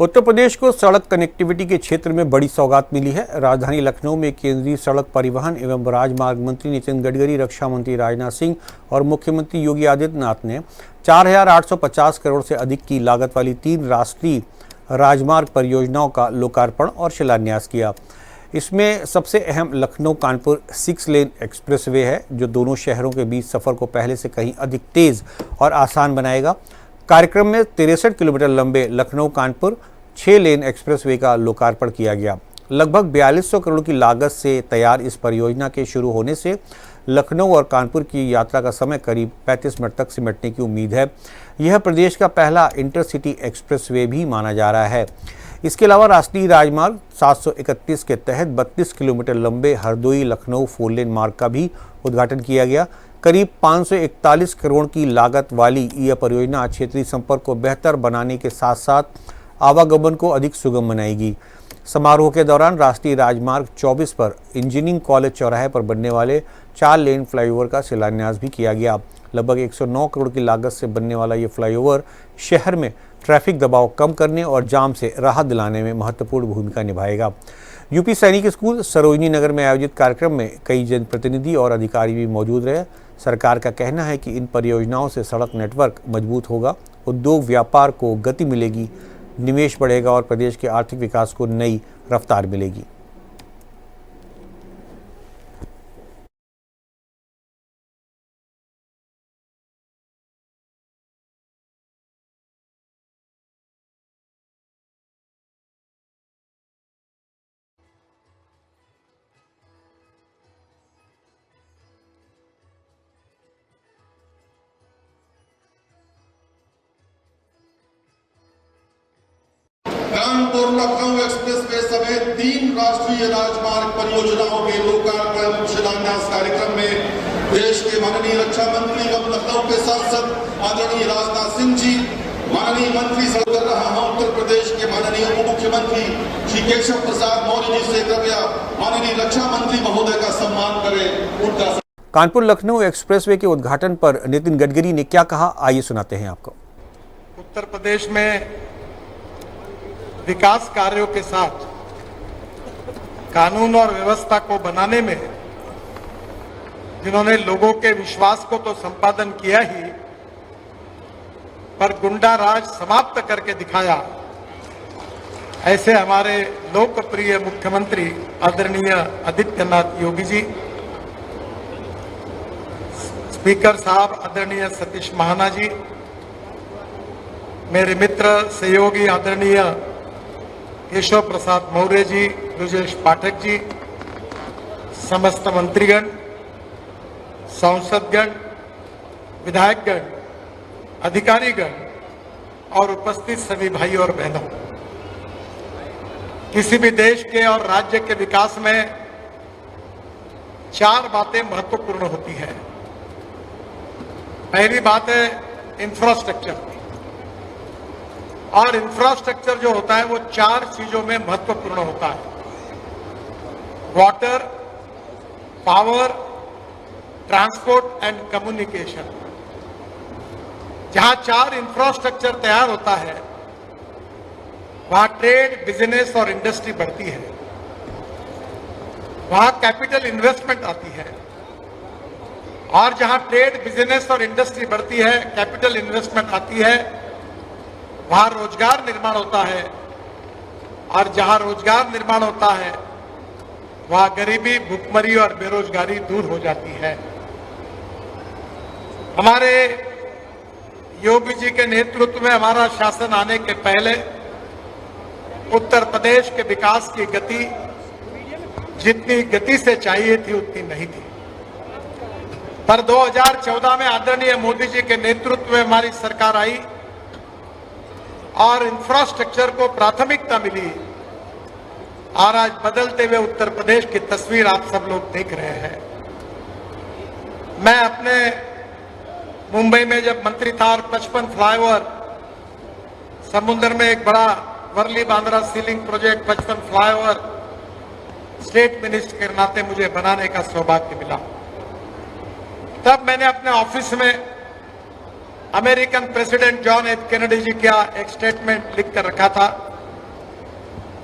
उत्तर प्रदेश को सड़क कनेक्टिविटी के क्षेत्र में बड़ी सौगात मिली है। राजधानी लखनऊ में केंद्रीय सड़क परिवहन एवं राजमार्ग मंत्री नितिन गडकरी, रक्षा मंत्री राजनाथ सिंह और मुख्यमंत्री योगी आदित्यनाथ ने 4,850 करोड़ से अधिक की लागत वाली 3 राष्ट्रीय राजमार्ग परियोजनाओं का लोकार्पण और शिलान्यास किया। इसमें सबसे अहम लखनऊ कानपुर 6 लेन एक्सप्रेसवे है, जो दोनों शहरों के बीच सफर को पहले से कहीं अधिक तेज और आसान बनाएगा। कार्यक्रम में 63 किलोमीटर लंबे लखनऊ कानपुर 6 लेन एक्सप्रेसवे का लोकार्पण किया गया। लगभग 4200 करोड़ की लागत से तैयार इस परियोजना के शुरू होने से लखनऊ और कानपुर की यात्रा का समय करीब 35 मिनट तक सिमटने की उम्मीद है। यह प्रदेश का पहला इंटरसिटी एक्सप्रेसवे भी माना जा रहा है। इसके अलावा राष्ट्रीय राजमार्ग 731 के तहत 32 किलोमीटर लंबे हरदोई लखनऊ 4 लेन मार्ग का भी उद्घाटन किया गया। करीब 541 करोड़ की लागत वाली यह परियोजना क्षेत्रीय संपर्क को बेहतर बनाने के साथ साथ आवागमन को अधिक सुगम बनाएगी। समारोह के दौरान राष्ट्रीय राजमार्ग 24 पर इंजीनियरिंग कॉलेज चौराहे पर बनने वाले 4 लेन फ्लाईओवर का शिलान्यास भी किया गया। लगभग 109 करोड़ की लागत से बनने वाला ये फ्लाईओवर शहर में ट्रैफिक दबाव कम करने और जाम से राहत दिलाने में महत्वपूर्ण भूमिका निभाएगा। यूपी सैनिक स्कूल सरोजनी नगर में आयोजित कार्यक्रम में कई जनप्रतिनिधि और अधिकारी भी मौजूद रहे। सरकार का कहना है कि इन परियोजनाओं से सड़क नेटवर्क मजबूत होगा, उद्योग व्यापार को गति मिलेगी, निवेश बढ़ेगा और प्रदेश के आर्थिक विकास को नई रफ्तार मिलेगी। कानपुर लखनऊ एक्सप्रेसवे समेत 3 राष्ट्रीय राजमार्ग परियोजनाओं के लोकार्पण एवं शिलान्यास कार्यक्रम में देश के माननीय रक्षा मंत्री एवं लखनऊ के सांसद आदरणीय राजनाथ सिंह जी, माननीय मंत्री से कर रहा हूं उत्तर प्रदेश के माननीय उप मुख्यमंत्री श्री केशव प्रसाद मौर्य जी से कृपया माननीय रक्षा मंत्री महोदय का सम्मान करें। उनका कानपुर लखनऊ एक्सप्रेसवे के उद्घाटन पर नितिन गडकरी ने क्या कहा, आइए सुनाते हैं आपको। उत्तर प्रदेश में विकास कार्यों के साथ कानून और व्यवस्था को बनाने में जिन्होंने लोगों के विश्वास को तो संपादन किया ही, पर गुंडा राज समाप्त करके दिखाया, ऐसे हमारे लोकप्रिय मुख्यमंत्री आदरणीय आदित्यनाथ योगी जी, स्पीकर साहब आदरणीय सतीश महाना जी, मेरे मित्र सहयोगी आदरणीय केशव प्रसाद मौर्य जी, ब्रजेश पाठक जी, समस्त मंत्रीगण, सांसदगण, विधायकगण, अधिकारीगण और उपस्थित सभी भाई और बहनों, किसी भी देश के और राज्य के विकास में 4 बातें महत्वपूर्ण होती है। पहली बात है इंफ्रास्ट्रक्चर, और इंफ्रास्ट्रक्चर जो होता है वो 4 चीजों में महत्वपूर्ण होता है: water, power, transport and communication. जहां 4 इंफ्रास्ट्रक्चर तैयार होता है वहां ट्रेड, बिजनेस और इंडस्ट्री बढ़ती है, वहां कैपिटल इन्वेस्टमेंट आती है, और जहां ट्रेड, बिजनेस और इंडस्ट्री बढ़ती है, कैपिटल इन्वेस्टमेंट आती है, वहां रोजगार निर्माण होता है, और जहां रोजगार निर्माण होता है वहां गरीबी, भुखमरी और बेरोजगारी दूर हो जाती है। हमारे योगी जी के नेतृत्व में हमारा शासन आने के पहले उत्तर प्रदेश के विकास की गति जितनी गति से चाहिए थी उतनी नहीं थी, पर 2014 में आदरणीय मोदी जी के नेतृत्व में हमारी सरकार आई और इंफ्रास्ट्रक्चर को प्राथमिकता मिली, और आज बदलते हुए उत्तर प्रदेश की तस्वीर आप सब लोग देख रहे हैं। मैं अपने मुंबई में जब मंत्री था और 55 फ्लाईओवर, समुद्र में एक बड़ा Worli Bandra sea link project 55 flyover state minister के नाते मुझे बनाने का सौभाग्य मिला, तब मैंने अपने ऑफिस में American president John F Kennedy ji का एक स्टेटमेंट लिख कर रखा था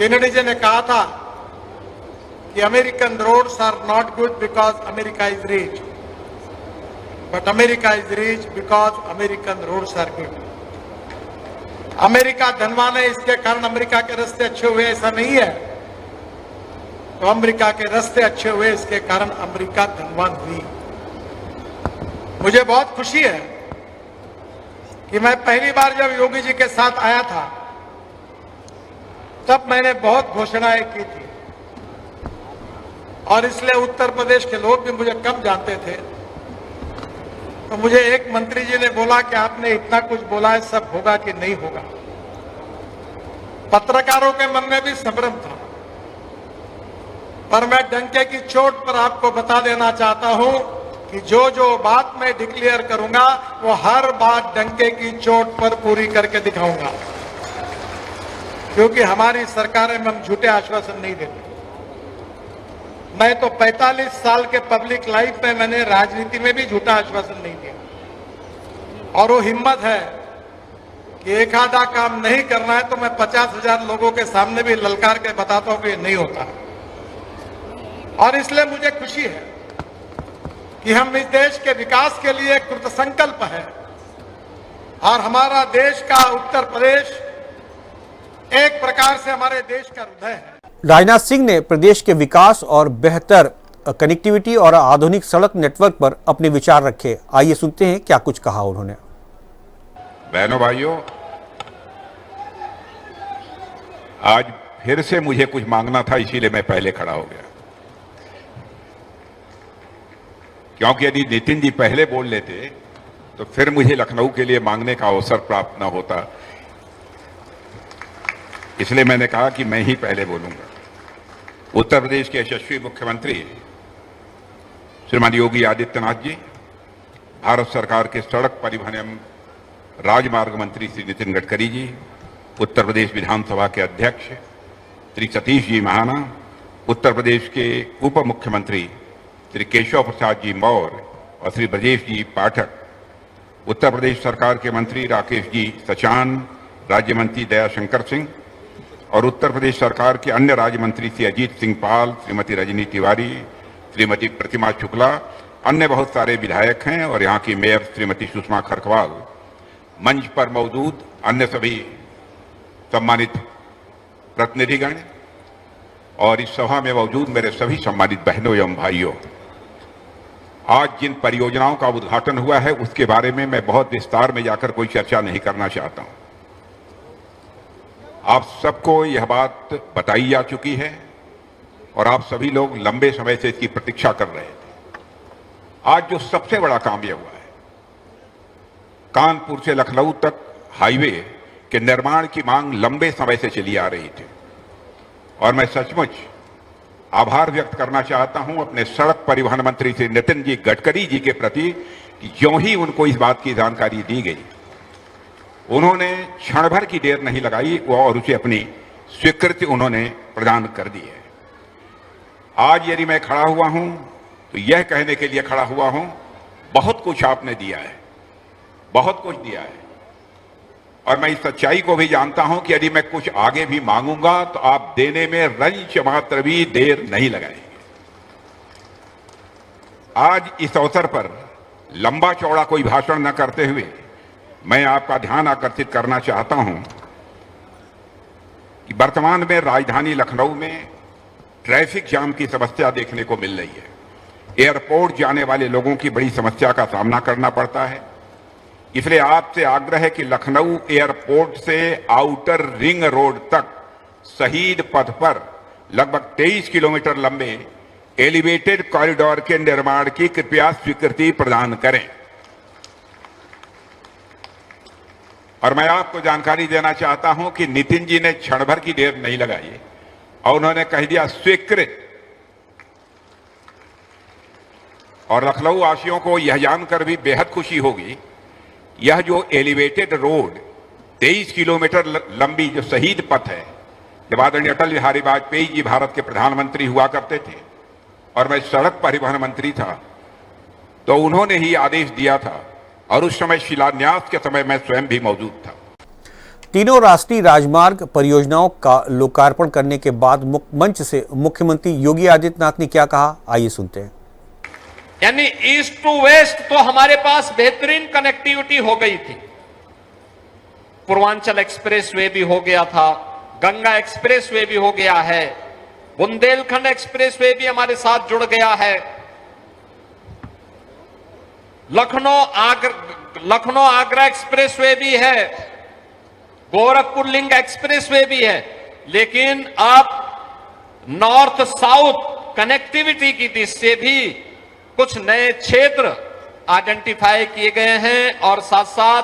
केनेडी जी ने कहा था कि American roads are not good because America is rich, but America is rich because American roads are good. America धनवान है इसके कारण अमेरिका के रास्ते अच्छे हुए, ऐसा नहीं है। तो अमेरिका के रास्ते अच्छे हुए इसके कारण अमेरिका धनवान हुई। मुझे बहुत खुशी है कि मैं पहली बार जब योगी जी के साथ आया था तब मैंने बहुत घोषणाएं की थी, और इसलिए उत्तर प्रदेश के लोग भी मुझे कम जानते थे। तो मुझे एक मंत्री जी ने बोला कि आपने इतना कुछ बोला है, सब होगा कि नहीं होगा। पत्रकारों के मन में भी संभ्रम था, पर मैं डंके की चोट पर आपको बता देना चाहता हूं कि जो जो बात मैं डिक्लेयर करूंगा वो हर बात डंके की चोट पर पूरी करके दिखाऊंगा, क्योंकि हमारी सरकारें में हम झूठे आश्वासन नहीं देते। मैं तो 45 साल के पब्लिक लाइफ में मैंने राजनीति में भी झूठा आश्वासन नहीं दिया, और वो हिम्मत है कि एक आधा काम नहीं करना है तो मैं 50,000 लोगों के सामने भी ललकार के बताता हूं कि नहीं होता। और इसलिए मुझे खुशी है कि हम इस देश के विकास के लिए कृतसंकल्प है, और हमारा देश का उत्तर प्रदेश एक प्रकार से हमारे देश का हृदय है। राजनाथ सिंह ने प्रदेश के विकास और बेहतर कनेक्टिविटी और आधुनिक सड़क नेटवर्क पर अपने विचार रखे। आइए सुनते हैं क्या कुछ कहा उन्होंने। बहनों भाइयों, आज फिर से मुझे कुछ मांगना था, इसीलिए मैं पहले खड़ा हो गया, क्योंकि यदि नितिन जी पहले बोल लेते तो फिर मुझे लखनऊ के लिए मांगने का अवसर प्राप्त न होता। इसलिए मैंने कहा कि मैं ही पहले बोलूंगा। उत्तर प्रदेश के यशस्वी मुख्यमंत्री श्रीमान योगी आदित्यनाथ जी, भारत सरकार के सड़क परिवहन एवं राजमार्ग मंत्री श्री नितिन गडकरी जी, उत्तर प्रदेश विधानसभा के अध्यक्ष श्री सतीश जी महाना, उत्तर प्रदेश के उप मुख्यमंत्री श्री केशव प्रसाद जी मौर्य और श्री ब्रजेश जी पाठक, उत्तर प्रदेश सरकार के मंत्री राकेश जी सचान, राज्य मंत्री दयाशंकर सिंह और उत्तर प्रदेश सरकार के अन्य राज्य मंत्री श्री अजीत सिंह पाल, श्रीमती रजनी तिवारी, श्रीमती प्रतिमा शुक्ला, अन्य बहुत सारे विधायक हैं, और यहाँ की मेयर श्रीमती सुषमा खरकवाल, मंच पर मौजूद अन्य सभी सम्मानित प्रतिनिधिगण और इस सभा में मौजूद मेरे सभी सम्मानित बहनों एवं भाइयों, आज जिन परियोजनाओं का उद्घाटन हुआ है उसके बारे में मैं बहुत विस्तार में जाकर कोई चर्चा नहीं करना चाहता हूं। आप सबको यह बात बताई जा चुकी है और आप सभी लोग लंबे समय से इसकी प्रतीक्षा कर रहे थे। आज जो सबसे बड़ा काम यह हुआ है, कानपुर से लखनऊ तक हाईवे के निर्माण की मांग लंबे समय से चली आ रही थी, और मैं सचमुच आभार व्यक्त करना चाहता हूं अपने सड़क परिवहन मंत्री श्री नितिन जी गडकरी जी के प्रति कि ज्यों ही उनको इस बात की जानकारी दी गई, उन्होंने क्षण भर की देर नहीं लगाई और उसे अपनी स्वीकृति उन्होंने प्रदान कर दी है। आज यदि मैं खड़ा हुआ हूं तो यह कहने के लिए खड़ा हुआ हूं, बहुत कुछ आपने दिया है, बहुत कुछ दिया है, और मैं इस सच्चाई को भी जानता हूं कि यदि मैं कुछ आगे भी मांगूंगा तो आप देने में रंच मात्र भी देर नहीं लगाएंगे। आज इस अवसर पर लंबा चौड़ा कोई भाषण न करते हुए मैं आपका ध्यान आकर्षित करना चाहता हूं कि वर्तमान में राजधानी लखनऊ में ट्रैफिक जाम की समस्या देखने को मिल रही है। एयरपोर्ट जाने वाले लोगों की बड़ी समस्या का सामना करना पड़ता है। इसलिए आपसे आग्रह है कि लखनऊ एयरपोर्ट से आउटर रिंग रोड तक शहीद पथ पर लगभग 23 किलोमीटर लंबे एलिवेटेड कॉरिडोर के निर्माण की कृपया स्वीकृति प्रदान करें। और मैं आपको जानकारी देना चाहता हूं कि नितिन जी ने क्षण भर की देर नहीं लगाई और उन्होंने कह दिया स्वीकृत। और लखनऊ वासियों को यह जानकर भी बेहद खुशी होगी, यह जो एलिवेटेड रोड 23 किलोमीटर लंबी जो शहीद पथ है, जब आदरणीय अटल बिहारी वाजपेयी जी भारत के प्रधानमंत्री हुआ करते थे और मैं सड़क परिवहन मंत्री था, तो उन्होंने ही आदेश दिया था और उस समय शिलान्यास के समय मैं स्वयं भी मौजूद था। तीनों राष्ट्रीय राजमार्ग परियोजनाओं का लोकार्पण करने के बाद मंच से मुख्यमंत्री योगी आदित्यनाथ ने क्या कहा, आइए सुनते हैं। यानी ईस्ट टू वेस्ट तो हमारे पास बेहतरीन कनेक्टिविटी हो गई थी। पूर्वांचल एक्सप्रेसवे भी हो गया था, गंगा एक्सप्रेसवे भी हो गया है, बुंदेलखंड एक्सप्रेसवे भी हमारे साथ जुड़ गया है, लखनऊ आगरा एक्सप्रेसवे भी है, गोरखपुर लिंक एक्सप्रेसवे भी है। लेकिन अब नॉर्थ साउथ कनेक्टिविटी की दृष्टि से भी कुछ नए क्षेत्र आइडेंटिफाई किए गए हैं और साथ साथ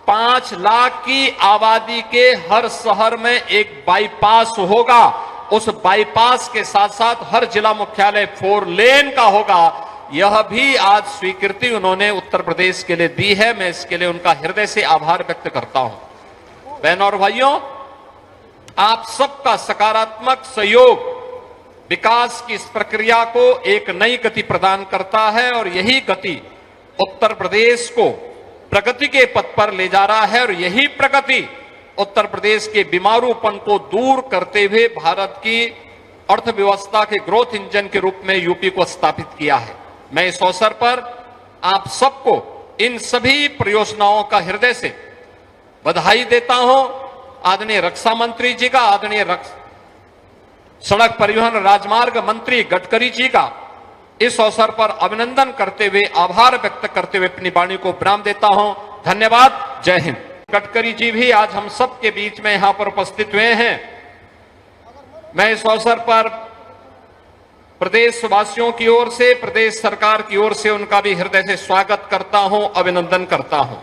5 लाख की आबादी के हर शहर में एक बाईपास होगा। उस बाईपास के साथ साथ हर जिला मुख्यालय 4 लेन का होगा। यह भी आज स्वीकृति उन्होंने उत्तर प्रदेश के लिए दी है। मैं इसके लिए उनका हृदय से आभार व्यक्त करता हूं। बहनों और भाइयों, आप सबका सकारात्मक सहयोग विकास की इस प्रक्रिया को एक नई गति प्रदान करता है और यही गति उत्तर प्रदेश को प्रगति के पथ पर ले जा रहा है और यही प्रगति उत्तर प्रदेश के बीमारूपन को दूर करते हुए भारत की अर्थव्यवस्था के ग्रोथ इंजन के रूप में यूपी को स्थापित किया है। मैं इस अवसर पर आप सबको इन सभी परियोजनाओं का हृदय से बधाई देता हूं। आदरणीय रक्षा मंत्री जी का, आदरणीय सड़क परिवहन राजमार्ग मंत्री गडकरी जी का इस अवसर पर अभिनंदन करते हुए, आभार व्यक्त करते हुए अपनी वाणी को विराम देता हूं। धन्यवाद। जय हिंद। गडकरी जी भी आज हम सब के बीच में यहां पर उपस्थित हुए हैं। मैं इस अवसर पर प्रदेशवासियों की ओर से, प्रदेश सरकार की ओर से उनका भी हृदय से स्वागत करता हूं, अभिनंदन करता हूं।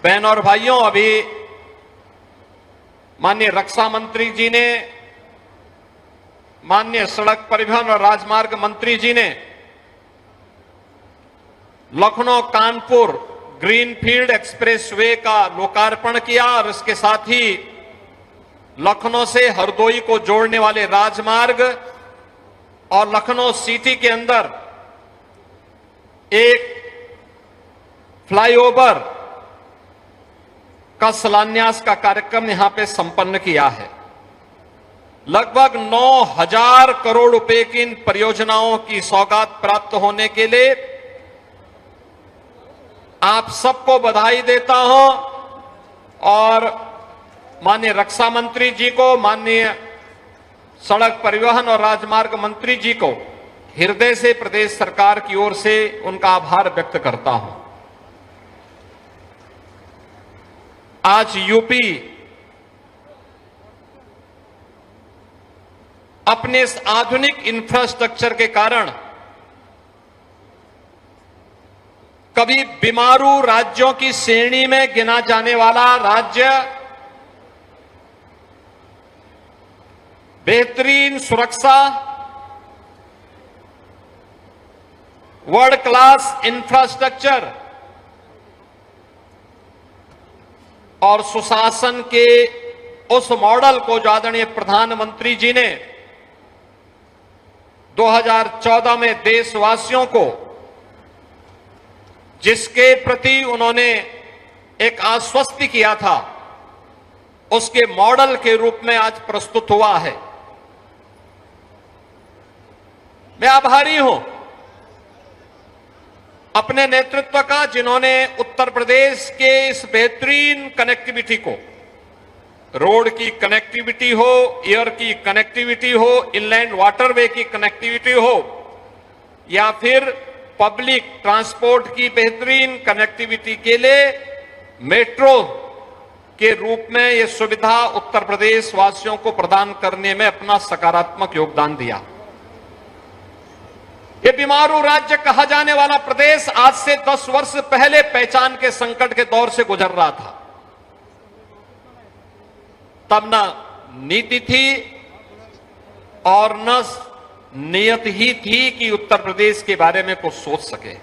बहनों और भाइयों, अभी माननीय रक्षा मंत्री जी ने, माननीय सड़क परिवहन और राजमार्ग मंत्री जी ने लखनऊ कानपुर ग्रीनफील्ड एक्सप्रेसवे का लोकार्पण किया और इसके साथ ही लखनऊ से हरदोई को जोड़ने वाले राजमार्ग और लखनऊ सिटी के अंदर एक फ्लाईओवर का शिलान्यास का कार्यक्रम यहां पे संपन्न किया है। लगभग 9,000 करोड़ रुपए की इन परियोजनाओं की सौगात प्राप्त होने के लिए आप सबको बधाई देता हूं और माननीय रक्षा मंत्री जी को, माननीय सड़क परिवहन और राजमार्ग मंत्री जी को हृदय से प्रदेश सरकार की ओर से उनका आभार व्यक्त करता हूं। आज यूपी अपने इस आधुनिक इंफ्रास्ट्रक्चर के कारण कभी बीमारू राज्यों की श्रेणी में गिना जाने वाला राज्य, बेहतरीन सुरक्षा, वर्ल्ड क्लास इंफ्रास्ट्रक्चर और सुशासन के उस मॉडल को जो आदरणीय प्रधानमंत्री जी ने 2014 में देशवासियों को, जिसके प्रति उन्होंने एक आश्वस्ति किया था, उसके मॉडल के रूप में आज प्रस्तुत हुआ है। मैं आभारी हूं अपने नेतृत्व का, जिन्होंने उत्तर प्रदेश के इस बेहतरीन कनेक्टिविटी को, रोड की कनेक्टिविटी हो, एयर की कनेक्टिविटी हो, इनलैंड वाटरवे की कनेक्टिविटी हो या फिर पब्लिक ट्रांसपोर्ट की बेहतरीन कनेक्टिविटी के लिए मेट्रो के रूप में यह सुविधा उत्तर प्रदेश वासियों को प्रदान करने में अपना सकारात्मक योगदान दिया। ये बीमारू राज्य कहा जाने वाला प्रदेश आज से 10 वर्ष पहले पहचान के संकट के दौर से गुजर रहा था। तब न नीति थी और न नियत ही थी कि उत्तर प्रदेश के बारे में कुछ सोच सके।